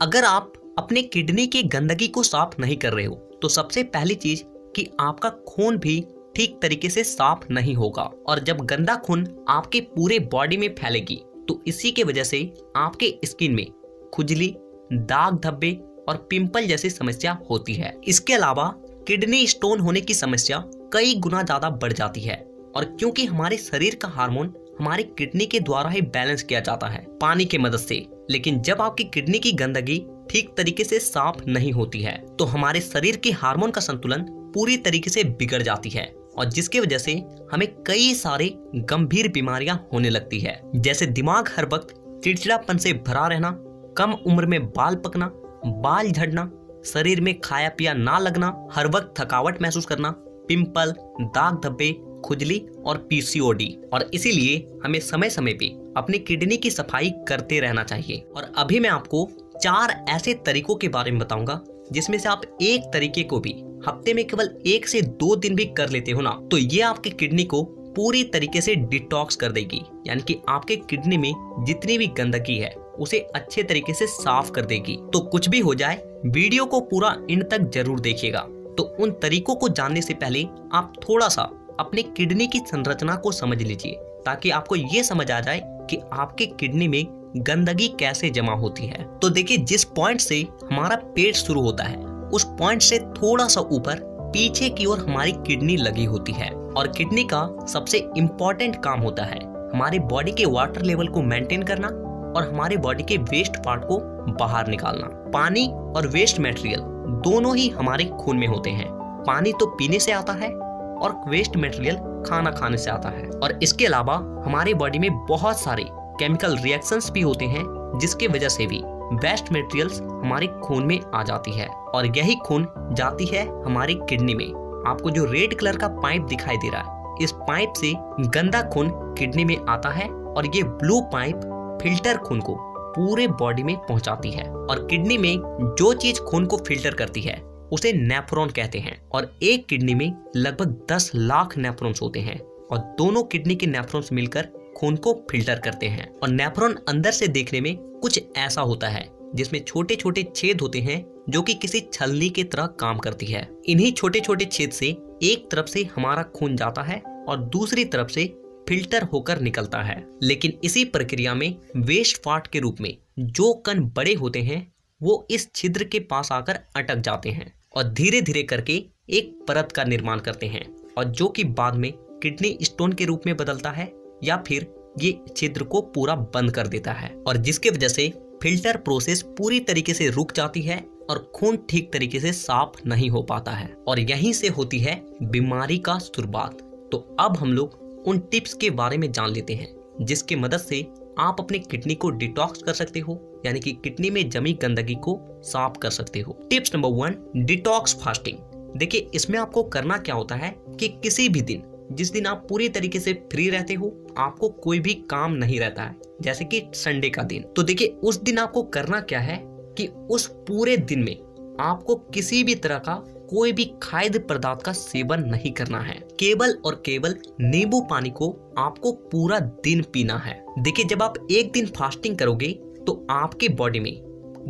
अगर आप अपने किडनी की गंदगी को साफ नहीं कर रहे हो तो सबसे पहली चीज कि आपका खून भी ठीक तरीके से साफ नहीं होगा, और जब गंदा खून आपके पूरे बॉडी में फैलेगी तो इसी के वजह से आपके स्किन में खुजली, दाग धब्बे और पिंपल जैसी समस्या होती है। इसके अलावा किडनी स्टोन होने की समस्या कई गुना ज्यादा बढ़ जाती है, और क्योंकि हमारे शरीर का हार्मोन हमारे किडनी के द्वारा ही बैलेंस किया जाता है पानी की मदद से, लेकिन जब आपकी किडनी की गंदगी ठीक तरीके से साफ नहीं होती है तो हमारे शरीर के हार्मोन का संतुलन पूरी तरीके से बिगड़ जाती है, और जिसकी वजह से हमें कई सारे गंभीर बीमारियां होने लगती है, जैसे दिमाग हर वक्त चिड़चिड़ापन से भरा रहना, कम उम्र में बाल पकना, बाल झड़ना, शरीर में खाया पिया ना लगना, हर वक्त थकावट महसूस करना, पिंपल, दाग धब्बे, खुजली और पीसीओडी। और इसीलिए हमें समय समय पे अपनी किडनी की सफाई करते रहना चाहिए। और अभी मैं आपको 4 ऐसे तरीकों के बारे में बताऊंगा जिसमें से आप एक तरीके को भी हफ्ते में केवल 1 से 2 दिन भी कर लेते हो ना, तो ये आपकी किडनी को पूरी तरीके से डिटॉक्स कर देगी, यानी कि आपके किडनी में जितनी भी गंदगी है उसे अच्छे तरीके से साफ कर देगी। तो कुछ भी हो जाए, वीडियो को पूरा एंड तक जरूर देखिएगा। तो उन तरीकों को जानने से पहले आप थोड़ा सा अपने किडनी की संरचना को समझ लीजिए, ताकि आपको ये समझ आ जाए कि आपके किडनी में गंदगी कैसे जमा होती है। तो देखिए, जिस पॉइंट से हमारा पेट शुरू होता है उस पॉइंट से थोड़ा सा ऊपर पीछे की ओर हमारी किडनी लगी होती है, और किडनी का सबसे इम्पोर्टेंट काम होता है हमारे बॉडी के वाटर लेवल को मेंटेन करना और हमारे बॉडी के वेस्ट पार्ट को बाहर निकालना। पानी और वेस्ट मटेरियल दोनों ही हमारे खून में होते हैं। पानी तो पीने से आता है और वेस्ट मटेरियल खाना खाने से आता है। और इसके अलावा हमारे बॉडी में बहुत सारे केमिकल रिएक्शंस भी होते हैं, जिसके वजह से भी वेस्ट मटेरियल्स हमारे खून में आ जाती है, और यही खून जाती है हमारी किडनी में। आपको जो रेड कलर का पाइप दिखाई दे रहा है, इस पाइप से गंदा खून किडनी में आता है, और ये ब्लू पाइप फिल्टर खून को पूरे बॉडी में पहुंचाती है। और किडनी में जो चीज खून को फिल्टर करती है उसे नेफ्रॉन कहते हैं, और एक किडनी में लगभग 10 लाख नेफ्रॉन्स होते हैं, और दोनों किडनी के नेफ्रॉन्स मिलकर खून को फिल्टर करते हैं। और नेफ्रॉन अंदर से देखने में कुछ ऐसा होता है जिसमें छोटे छोटे छेद होते हैं जो कि किसी छलनी की तरह काम करती है। इन्हीं छोटे छोटे छेद से एक तरफ से हमारा खून जाता है और दूसरी तरफ से फिल्टर होकर निकलता है। लेकिन इसी प्रक्रिया में वेस्ट पार्ट के रूप में जो कण बड़े होते हैं वो इस छिद्र के पास आकर अटक जाते हैं और धीरे धीरे करके एक परत का निर्माण करते हैं, और जो कि बाद में किडनी स्टोन के रूप में बदलता है, या फिर ये छिद्र को पूरा बंद कर देता है, और जिसके वजह से फिल्टर प्रोसेस पूरी तरीके से रुक जाती है और खून ठीक तरीके से साफ नहीं हो पाता है, और यहीं से होती है बीमारी का शुरुआत। तो अब हम लोग उन टिप्स के बारे में जान लेते हैं जिसकी मदद से आप अपने किडनी को डिटॉक्स कर सकते हो, यानी कि किडनी में जमी गंदगी को साफ कर सकते हो। Tips number 1, detox fasting. देखिए, इसमें आपको करना क्या होता है कि किसी भी दिन जिस दिन आप पूरी तरीके से फ्री रहते हो, आपको कोई भी काम नहीं रहता है, जैसे कि संडे का दिन, तो देखिए उस दिन आपको करना क्या है कि उस पूरे दिन में आपको किसी भी तरह का कोई भी खाद्य पदार्थ का सेवन नहीं करना है। केवल और केवल नींबू पानी को आपको पूरा दिन पीना है। देखिए, जब आप एक दिन फास्टिंग करोगे तो आपके बॉडी में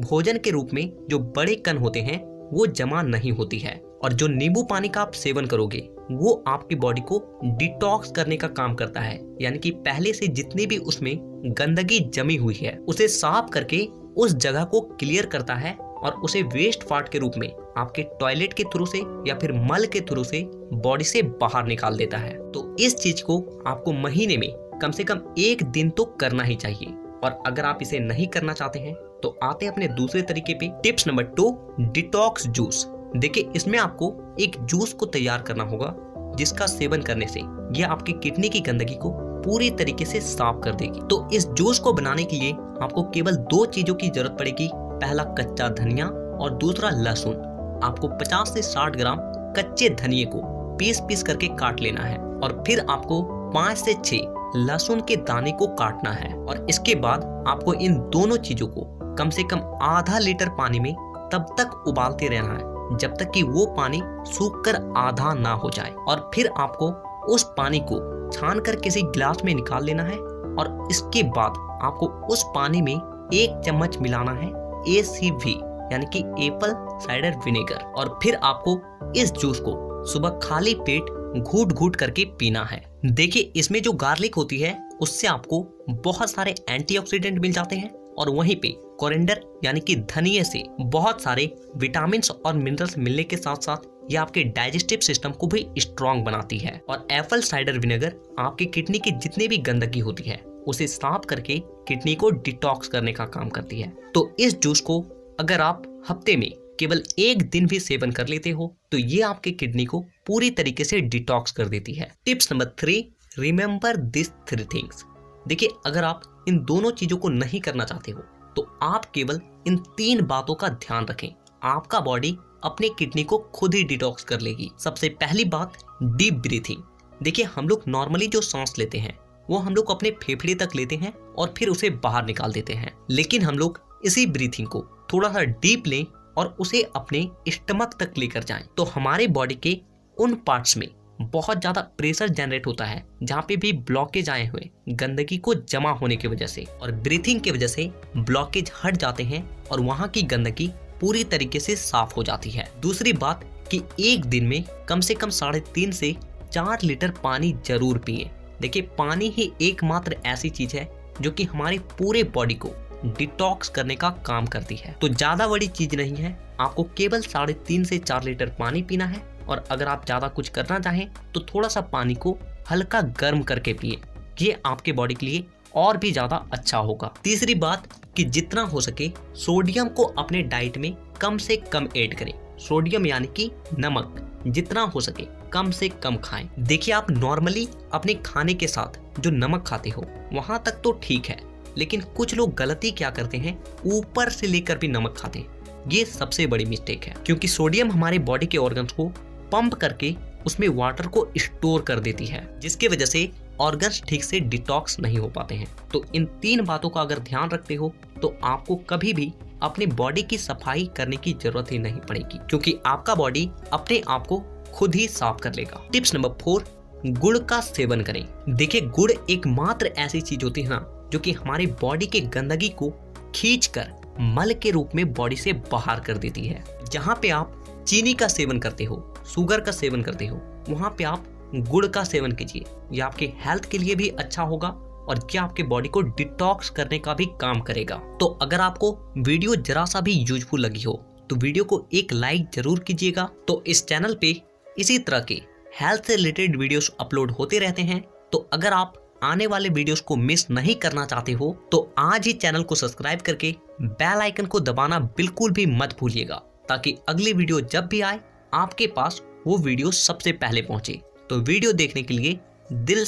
भोजन के रूप में जो बड़े कण होते हैं वो जमा नहीं होती है, और जो नींबू पानी का आप सेवन करोगे वो आपकी बॉडी को डिटॉक्स करने का काम करता है, यानी कि पहले से जितनी भी उसमें गंदगी जमी हुई है उसे साफ करके उस जगह को क्लियर करता है, और उसे वेस्ट पार्ट के रूप में आपके टॉयलेट के थ्रू से या फिर मल के थ्रू से बॉडी से बाहर निकाल देता है। तो इस चीज को आपको महीने में कम से कम 1 दिन तो करना ही चाहिए। और अगर आप इसे नहीं करना चाहते हैं तो आते हैं अपने दूसरे तरीके पे। Tips number 2, detox juice. देखिए, इसमें आपको एक जूस को तैयार करना होगा जिसका सेवन करने से यह आपकी किडनी की गंदगी को पूरी तरीके से साफ कर देगी। तो इस जूस को बनाने के लिए आपको केवल 2 चीजों की जरूरत पड़ेगी। पहला कच्चा धनिया और दूसरा लहसुन। आपको 50 से 60 ग्राम कच्चे धनिये को पीस करके काट लेना है, और फिर आपको 5 से 6 लहसुन के दाने को काटना है, और इसके बाद आपको इन दोनों चीजों को कम से कम आधा लीटर पानी में तब तक उबालते रहना है जब तक कि वो पानी सूखकर आधा ना हो जाए, और फिर आपको उस पानी को छानकर किसी गिलास में निकाल लेना है, और इसके बाद आपको उस पानी में 1 चम्मच मिलाना है ACV यानी कि एप्पल साइडर विनेगर। और फिर आपको इस जूस को सुबह खाली पेट घूट घूट करके पीना है। देखिए इसमें जो गार्लिक होती है उससे आपको बहुत सारे एंटीऑक्सीडेंट मिल जाते हैं और वहीं पे कोरिएंडर यानी कि धनिये से बहुत सारे विटामिन और मिनरल्स मिलने के साथ साथ ये आपके डाइजेस्टिव सिस्टम को भी स्ट्रॉन्ग बनाती है। और एप्पल साइडर विनेगर आपकी किडनी की जितनी भी गंदगी होती है उसे साफ करके किडनी को डिटॉक्स करने का काम करती है। तो इस जूस को अगर आप हफ्ते में केवल एक दिन भी सेवन कर लेते हो तो ये आपके किडनी को पूरी तरीके से डिटॉक्स कर देती है। Tips number 3, remember this 3 things. देखिए अगर आप इन दोनों चीजों को नहीं करना चाहते हो तो आप केवल इन 3 बातों का ध्यान रखें, आपका बॉडी अपने किडनी को खुद ही डिटॉक्स कर लेगी। सबसे पहली बात, डीप ब्रीथिंग। देखिए हम लोग नॉर्मली जो सांस लेते हैं वो हम लोग अपने फेफड़े तक लेते हैं और फिर उसे बाहर निकाल देते हैं, लेकिन हम लोग इसी ब्रीथिंग को थोड़ा सा डीप लें और उसे अपने स्टमक तक लेकर जाएं तो हमारे बॉडी के उन पार्ट्स में बहुत ज्यादा प्रेशर जनरेट होता है जहाँ पे भी ब्लॉकेज आए हुए गंदगी को जमा होने की वजह से, और ब्रीथिंग की वजह से ब्लॉकेज हट जाते हैं और वहाँ की गंदगी पूरी तरीके से साफ हो जाती है। दूसरी बात कि एक दिन में कम से कम 3.5 से 4 लीटर पानी जरूर पिए। देखिए पानी ही एकमात्र ऐसी चीज है जो कि हमारे पूरे बॉडी को डिटॉक्स करने का काम करती है। तो ज्यादा बड़ी चीज नहीं है, आपको केवल 3.5 से 4 लीटर पानी पीना है और अगर आप ज्यादा कुछ करना चाहें तो थोड़ा सा पानी को हल्का गर्म करके पिए, ये आपके बॉडी के लिए और भी ज्यादा अच्छा होगा। तीसरी बात कि जितना हो सके सोडियम को अपने डाइट में कम से कम ऐड करें। सोडियम यानी कि नमक जितना हो सके कम से कम खाएं। देखिए आप नॉर्मली अपने खाने के साथ जो नमक खाते हो वहां तक तो ठीक है, लेकिन कुछ लोग गलती क्या करते हैं, ऊपर से लेकर भी नमक खाते हैं। ये सबसे बड़ी मिस्टेक है क्योंकि सोडियम हमारे बॉडी के ऑर्गन्स को पंप करके उसमें वाटर को स्टोर कर देती है, जिसकी वजह से ऑर्गन्स ठीक से डिटॉक्स नहीं हो पाते हैं। तो इन 3 बातों का अगर ध्यान रखते हो तो आपको कभी भी अपनी बॉडी की सफाई करने की जरूरत ही नहीं पड़ेगी क्योंकि आपका बॉडी अपने आप को खुद ही साफ कर लेगा। टिप्स नंबर 4, गुड़ का सेवन करें। देखिए गुड़ एकमात्र ऐसी चीज होती है ना जो कि हमारी बॉडी के गंदगी को खींचकर मल के रूप में बॉडी से बाहर कर देती है। जहाँ पे आप चीनी का सेवन करते हो, शुगर का सेवन करते हो, वहाँ पे आप गुड़ का सेवन कीजिए। ये आपके हेल्थ के लिए भी अच्छा होगा और ये आपके बॉडी को डिटॉक्स करने का भी काम करेगा। तो अगर आपको वीडियो जरा सा भी यूजफुल लगी हो तो वीडियो को एक लाइक जरूर कीजिएगा। तो इस चैनल पे इसी तरह के हेल्थ से रिलेटेड वीडियोस अपलोड होते रहते हैं, तो अगर आप आने वाले वीडियोस को मिस नहीं करना चाहते हो तो आज ही चैनल को सब्सक्राइब करके बेल आइकन को दबाना बिल्कुल भी मत भूलिएगा, ताकि अगली वीडियो जब भी आए आपके पास वो वीडियो सबसे पहले पहुंचे। तो वीडियो देखने के लिए दिल